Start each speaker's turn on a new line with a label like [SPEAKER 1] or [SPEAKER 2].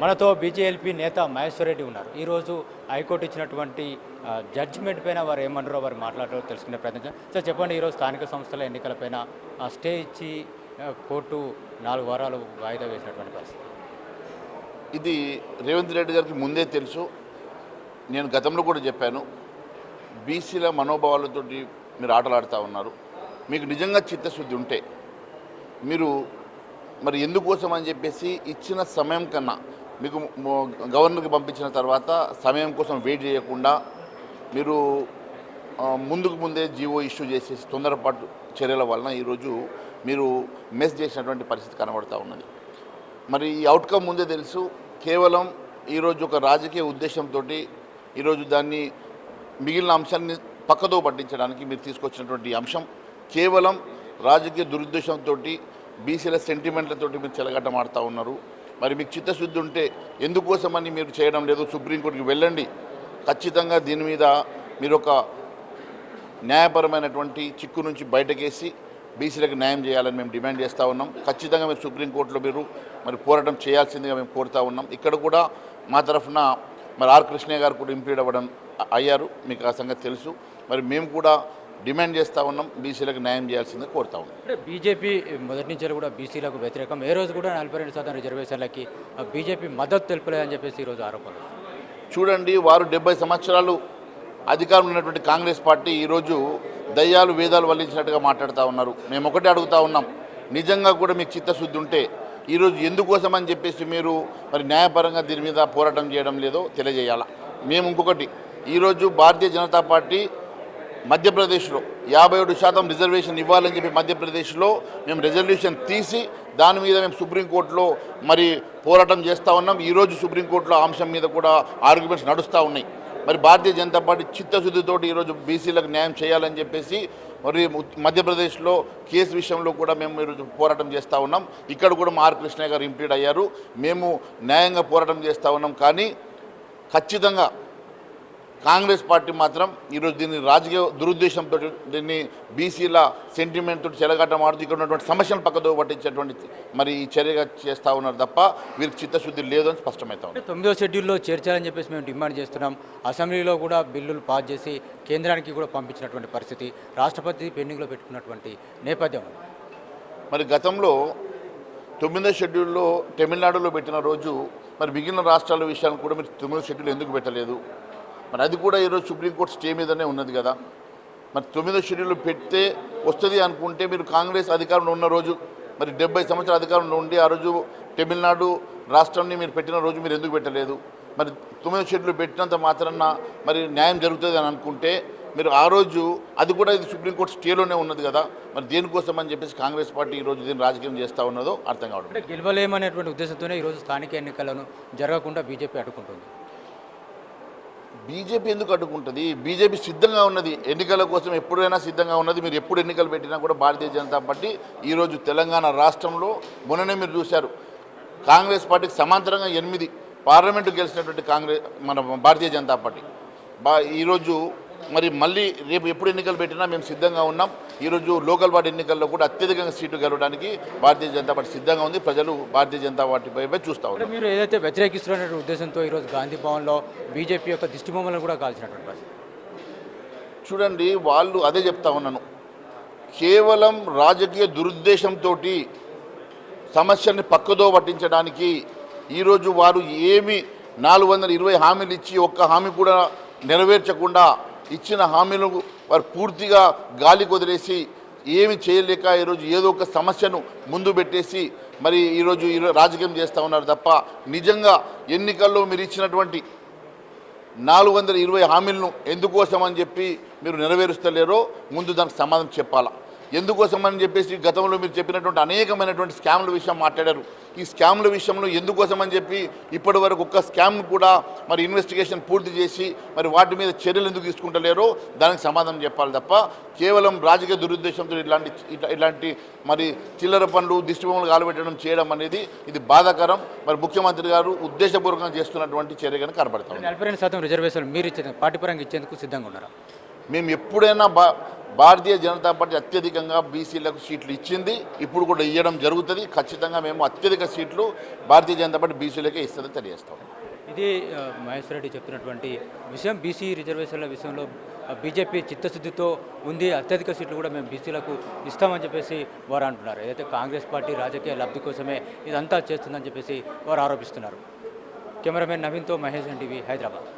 [SPEAKER 1] మనతో బీజేఎల్పీ నేత మహేశ్వర్ రెడ్డి ఉన్నారు. ఈరోజు హైకోర్టు ఇచ్చినటువంటి జడ్జిమెంట్ పైన వారు ఏమన్నారో వారు మాట్లాడారో తెలుసుకునే ప్రయత్నం. సార్ చెప్పండి, ఈరోజు స్థానిక సంస్థల ఎన్నికలపైన స్టే ఇచ్చి కోర్టు 4 వారాలు వాయిదా వేసినటువంటి పరిస్థితి.
[SPEAKER 2] ఇది రేవంత్ రెడ్డి గారికి ముందే తెలుసు. నేను గతంలో కూడా చెప్పాను, బీసీల మనోభావాలతో మీరు ఆటలాడుతూ ఉన్నారు. మీకు నిజంగా చిత్తశుద్ధి ఉంటే మీరు మరి ఎందుకోసం అని చెప్పేసి ఇచ్చిన సమయం కన్నా మీకు గవర్నర్కి పంపించిన తర్వాత సమయం కోసం వెయిట్ చేయకుండా మీరు ముందుకు ముందే జీవో ఇష్యూ చేసేసి తొందరపాటు చర్యల వలన ఈరోజు మీరు మిస్ చేసినటువంటి పరిస్థితి కనబడుతూ ఉన్నది. మరి ఈ అవుట్కమ్ ముందే తెలుసు. కేవలం ఈరోజు ఒక రాజకీయ ఉద్దేశంతో ఈరోజు దాన్ని మిగిలిన అంశాన్ని పక్కదో పట్టించడానికి మీరు తీసుకొచ్చినటువంటి అంశం కేవలం రాజకీయ దురుద్దేశంతో బీసీల సెంటిమెంట్లతో మీరు చెలగట్టమాడుతూ ఉన్నారు. మరి మీకు చిత్తశుద్ధి ఉంటే ఎందుకోసమని మీరు చేయడం లేదు, సుప్రీంకోర్టుకి వెళ్ళండి. ఖచ్చితంగా దీని మీద మీరు ఒక న్యాయపరమైనటువంటి చిక్కు నుంచి బయటకేసి బీసీలకు న్యాయం చేయాలని మేము డిమాండ్ చేస్తూ ఉన్నాం. ఖచ్చితంగా మీరు సుప్రీంకోర్టులో మీరు మరి పోరాటం చేయాల్సిందిగా మేము కోరుతూ ఉన్నాం. ఇక్కడ కూడా మా తరఫున మరి ఆర్ కృష్ణయ్య గారు కూడా ఇంప్లీడ్ అవ్వడం అయ్యారు, మీకు ఆ సంగతి తెలుసు. మరి మేము కూడా డిమాండ్ చేస్తూ ఉన్నాం, బీసీలకు న్యాయం చేయాల్సిందిగా కోరుతా ఉన్నాం.
[SPEAKER 1] అంటే బీజేపీ మొదటి నుంచి కూడా బీసీలకు వ్యతిరేకం, ఏ రోజు కూడా 42% రిజర్వేషన్లకి బీజేపీ మద్దతు తెలుపలేదని చెప్పేసి ఈరోజు ఆరోపణలు.
[SPEAKER 2] చూడండి, వారు 70 సంవత్సరాలు అధికారం ఉన్నటువంటి కాంగ్రెస్ పార్టీ ఈరోజు దయ్యాలు వేదాలు వల్లించినట్టుగా మాట్లాడుతూ ఉన్నారు. మేము ఒకటే అడుగుతూ ఉన్నాం, నిజంగా కూడా మీకు చిత్తశుద్ధి ఉంటే ఈరోజు ఎందుకోసం అని చెప్పేసి మీరు మరి న్యాయపరంగా దీని మీద పోరాటం చేయడం లేదో తెలియజేయాలా. మేము ఇంకొకటి, ఈరోజు భారతీయ జనతా పార్టీ మధ్యప్రదేశ్లో 57% రిజర్వేషన్ ఇవ్వాలని చెప్పి మధ్యప్రదేశ్లో మేము రెజల్యూషన్ తీసి దాని మీద మేము సుప్రీంకోర్టులో మరి పోరాటం చేస్తూ ఉన్నాం. ఈరోజు సుప్రీంకోర్టులో అంశం మీద కూడా ఆర్గ్యుమెంట్స్ నడుస్తూ ఉన్నాయి. మరి భారతీయ జనతా పార్టీ చిత్తశుద్ధితోటి ఈరోజు బీసీలకు న్యాయం చేయాలని చెప్పేసి మరి మధ్యప్రదేశ్లో కేసు విషయంలో కూడా మేము ఈరోజు పోరాటం చేస్తూ ఉన్నాం. ఇక్కడ కూడా మా ఆర్ కృష్ణయ్య గారు ఇంప్లీడ్ అయ్యారు. మేము న్యాయంగా పోరాటం చేస్తూ ఉన్నాం. కానీ ఖచ్చితంగా కాంగ్రెస్ పార్టీ మాత్రం ఈరోజు దీన్ని రాజకీయ దురుద్దేశంతో దీన్ని బీసీల సెంటిమెంట్ తోటి చెలగట్టమాడుతూ ఇక్కడ ఉన్నటువంటి సమస్యలు పక్కదో పట్టించేటువంటి మరి ఈ చర్యగా చేస్తూ ఉన్నారు తప్ప వీరికి చిత్తశుద్ధి లేదు అని స్పష్టమవుతా ఉంది.
[SPEAKER 1] 9వ షెడ్యూల్లో చేర్చాలని చెప్పేసి మేము డిమాండ్ చేస్తున్నాం. అసెంబ్లీలో కూడా బిల్లులు పాస్ చేసి కేంద్రానికి కూడా పంపించినటువంటి పరిస్థితి, రాష్ట్రపతి పెండింగ్లో పెట్టుకున్నటువంటి నేపథ్యం.
[SPEAKER 2] మరి గతంలో 9వ షెడ్యూల్లో తమిళనాడులో పెట్టిన రోజు మరి మిగిలిన రాష్ట్రాల విషయాన్ని కూడా మీరు 9వ షెడ్యూల్ ఎందుకు పెట్టలేదు? మరి అది కూడా ఈరోజు సుప్రీంకోర్టు స్టే మీదనే ఉన్నది కదా. మరి 9వ షెడ్యూల్ పెడితే వస్తుంది అనుకుంటే మీరు కాంగ్రెస్ అధికారంలో ఉన్న రోజు మరి 70 సంవత్సరాల అధికారంలో ఉండి ఆ రోజు తమిళనాడు రాష్ట్రాన్ని మీరు పెట్టిన రోజు మీరు ఎందుకు పెట్టలేదు? మరి 9వ షెడ్యూల్ పెట్టినంత మాత్రాన మరి న్యాయం జరుగుతుంది అని అనుకుంటే మీరు ఆ రోజు అది కూడా ఇది సుప్రీంకోర్టు స్టేలోనే ఉన్నది కదా. మరి దేనికోసం అని చెప్పేసి కాంగ్రెస్ పార్టీ ఈరోజు దీన్ని రాజకీయం చేస్తూ ఉన్నదో అర్థం కావడం.
[SPEAKER 1] అంటే గెలవలేమనేటువంటి ఉద్దేశంతోనే ఈరోజు స్థానిక ఎన్నికలను జరగకుండా బీజేపీ అడ్డుకుంటుంది.
[SPEAKER 2] బీజేపీ ఎందుకు అడ్డుకుంటుంది? బీజేపీ సిద్ధంగా ఉన్నది, ఎన్నికల కోసం ఎప్పుడైనా సిద్ధంగా ఉన్నది. మీరు ఎప్పుడు ఎన్నికలు పెట్టినా కూడా భారతీయ జనతా పార్టీ ఈరోజు తెలంగాణ రాష్ట్రంలో మొన్ననే మీరు చూశారు, కాంగ్రెస్ పార్టీకి సమాంతరంగా 8 పార్లమెంటు గెలిచినటువంటి మన భారతీయ జనతా పార్టీ ఈరోజు మరి మళ్ళీ రేపు ఎప్పుడు ఎన్నికలు పెట్టినా మేము సిద్ధంగా ఉన్నాం. ఈరోజు లోకల్ బాడీ ఎన్నికల్లో కూడా అత్యధికంగా సీటు గెలవడానికి భారతీయ జనతా పార్టీ సిద్ధంగా ఉంది. ప్రజలు భారతీయ జనతా పార్టీపై చూస్తూ ఉన్నారు.
[SPEAKER 1] మీరు ఏదైతే వ్యతిరేకిస్తున్న ఉద్దేశంతో ఈరోజు గాంధీ భవన్లో బీజేపీ యొక్క దిష్టిబొమ్మలను కూడా కాల్చినటువంటి పరిస్థితి.
[SPEAKER 2] చూడండి, వాళ్ళు అదే చెప్తా ఉన్నాను, కేవలం రాజకీయ దురుద్దేశంతో సమస్యల్ని పక్కదో పట్టించడానికి ఈరోజు వారు ఏమి 420 హామీలు ఇచ్చి ఒక్క హామీ కూడా నెరవేర్చకుండా ఇచ్చిన హామీలు వారు పూర్తిగా గాలి వదిలేసి ఏమి చేయలేక ఈరోజు ఏదో ఒక సమస్యను ముందు పెట్టేసి మరి ఈరోజు రాజకీయం చేస్తూ ఉన్నారు తప్ప నిజంగా ఎన్నికల్లో మీరు ఇచ్చినటువంటి 420 హామీలను ఎందుకోసం అని చెప్పి మీరు నెరవేరుస్తలేరో ముందు దానికి సమాధానం చెప్పాలా. ఎందుకోసం అని చెప్పేసి గతంలో మీరు చెప్పినటువంటి అనేకమైనటువంటి స్కామ్ల విషయం మాట్లాడారు. ఈ స్కామ్ల విషయంలో ఎందుకోసం అని చెప్పి ఇప్పటి వరకు ఒక్క స్కామ్ను కూడా మరి ఇన్వెస్టిగేషన్ పూర్తి చేసి మరి వాటి మీద చర్యలు ఎందుకు తీసుకుంటలేరో దానికి సమాధానం చెప్పాలి తప్ప కేవలం రాజకీయ దురుద్దేశంతో ఇలాంటి మరి చిల్లర పనులు దిష్టిబొమ్మలు కాలబెట్టడం చేయడం అనేది ఇది బాధాకరం. మరి ముఖ్యమంత్రి గారు ఉద్దేశపూర్వకంగా చేస్తున్నటువంటి చర్యగా కనబడతాం.
[SPEAKER 1] 40% రిజర్వేషన్ మీరు ఇచ్చేందుకు పార్టీ పరంగా ఇచ్చేందుకు సిద్ధంగా ఉన్నారా?
[SPEAKER 2] మేము ఎప్పుడైనా భారతీయ జనతా పార్టీ అత్యధికంగా బీసీలకు సీట్లు ఇచ్చింది, ఇప్పుడు కూడా ఇవ్వడం జరుగుతుంది. ఖచ్చితంగా మేము అత్యధిక సీట్లు భారతీయ జనతా పార్టీ బీసీలకే ఇస్తుందని తెలియజేస్తాం.
[SPEAKER 1] ఇది మహేశ్వర్ రెడ్డి చెప్తున్నటువంటి విషయం. బీసీ రిజర్వేషన్ల విషయంలో బీజేపీ చిత్తశుద్ధితో ఉంది, అత్యధిక సీట్లు కూడా మేము బీసీలకు ఇస్తామని చెప్పేసి వారు అంటున్నారు. ఏదైతే కాంగ్రెస్ పార్టీ రాజకీయ లబ్ధి కోసమే ఇదంతా చేస్తుందని చెప్పేసి వారు ఆరోపిస్తున్నారు. కెమెరామెన్ నవీన్తో మహేష్ ఎన్టీవీ, హైదరాబాద్.